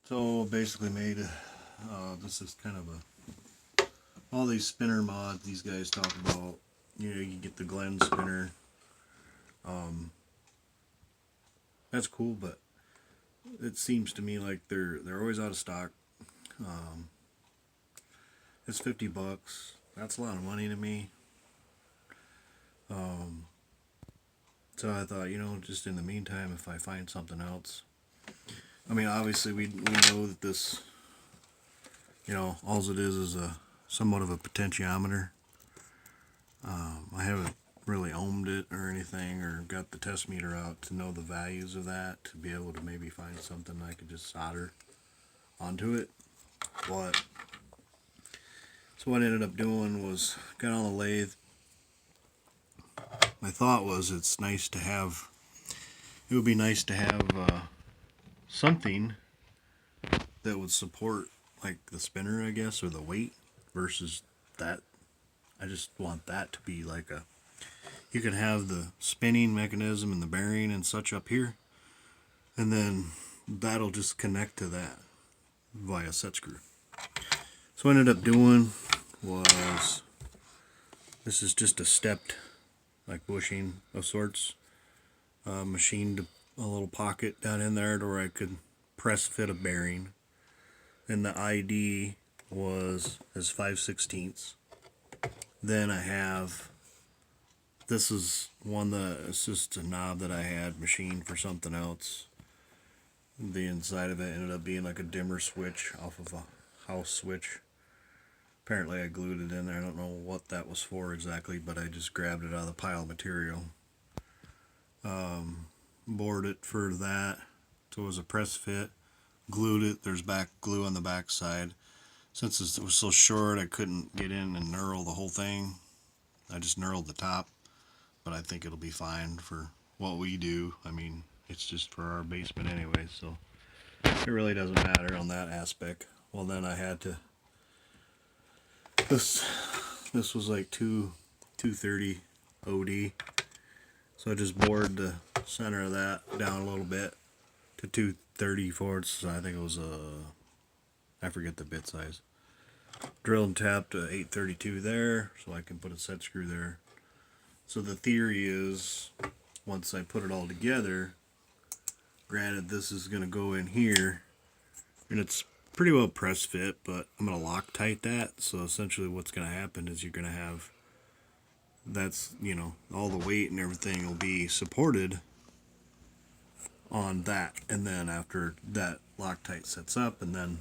So basically made this is kind of all these spinner mods these guys talk about. You know, you get the Glen spinner. Um, that's cool, but it seems to me like they're always out of stock. Um, it's $50. That's a lot of money to me. Um, so I thought, just in the meantime, if I find something else. I mean, obviously we know that this, all it is a somewhat of a potentiometer. I haven't really ohmed it or anything, or got the test meter out to know the values of that to be able to maybe find something I could just solder onto it. But so what I ended up doing was got on the lathe. My thought was it would be nice to have something that would support like the spinner, I guess, or the weight versus that. I just want that to be like you can have the spinning mechanism and the bearing and such up here, and then that'll just connect to that via set screw. So what I ended up doing was, this is just a stepped like bushing of sorts, machined a little pocket down in there to where I could press fit a bearing, and the ID is 5/16. Then I have, this is one that it's just a knob that I had machined for something else. The inside of it ended up being like a dimmer switch off of a house switch. Apparently I glued it in there. I don't know what that was for exactly, but I just grabbed it out of the pile of material. Bored it for that, so it was a press fit. Glued it. There's back glue on the back side. Since it was so short, I couldn't get in and knurl the whole thing. I just knurled the top, but I think it'll be fine for what we do. I mean, it's just for our basement anyway, so it really doesn't matter on that aspect. Well, then I had to, this was like 230 OD, so I just bored the center of that down a little bit to 234. I think it was I forget the bit size. Drilled and tapped a 832 there, so I can put a set screw there. So the theory is, once I put it all together, granted this is going to go in here, and it's pretty well press fit, but I'm going to Loctite that. So essentially what's going to happen is you're going to have, that's, all the weight and everything will be supported on that. And then after that Loctite sets up, and then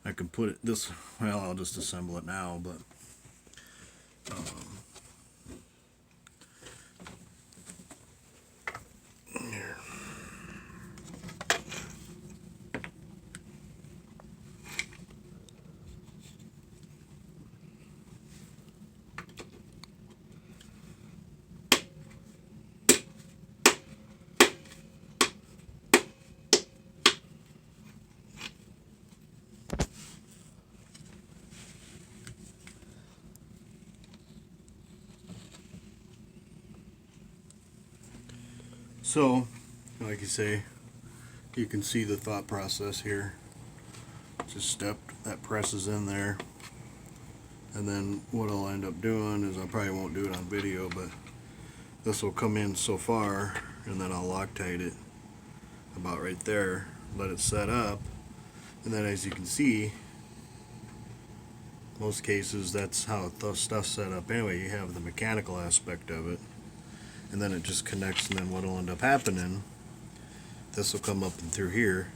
I can put it this, well, I'll just assemble it now, but here. So, like you say, you can see the thought process here. Just stepped, that presses in there. And then what I'll end up doing is, I probably won't do it on video, but this will come in so far, and then I'll Loctite it about right there, let it set up, and then as you can see, most cases that's how the stuff's set up anyway. You have the mechanical aspect of it, and then it just connects, and then what will end up happening, this will come up and through here.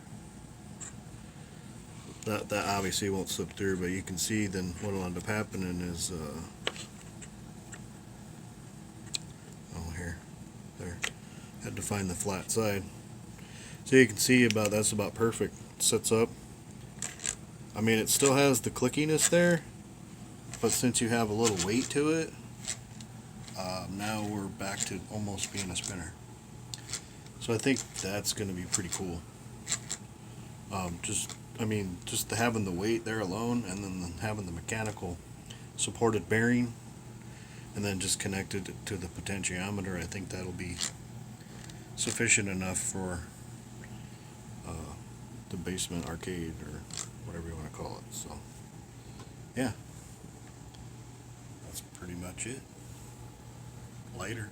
That obviously won't slip through, but you can see then what will end up happening is oh, here, there, had to find the flat side. So you can see that's about perfect. It sets up. I mean, it still has the clickiness there, but since you have a little weight to it, now we're back to almost being a spinner. So I think that's going to be pretty cool. Just having the weight there alone, and then having the mechanical supported bearing, and then just connected to the potentiometer, I think that'll be sufficient enough for the basement arcade or whatever you want to call it. So, yeah, that's pretty much it. Later.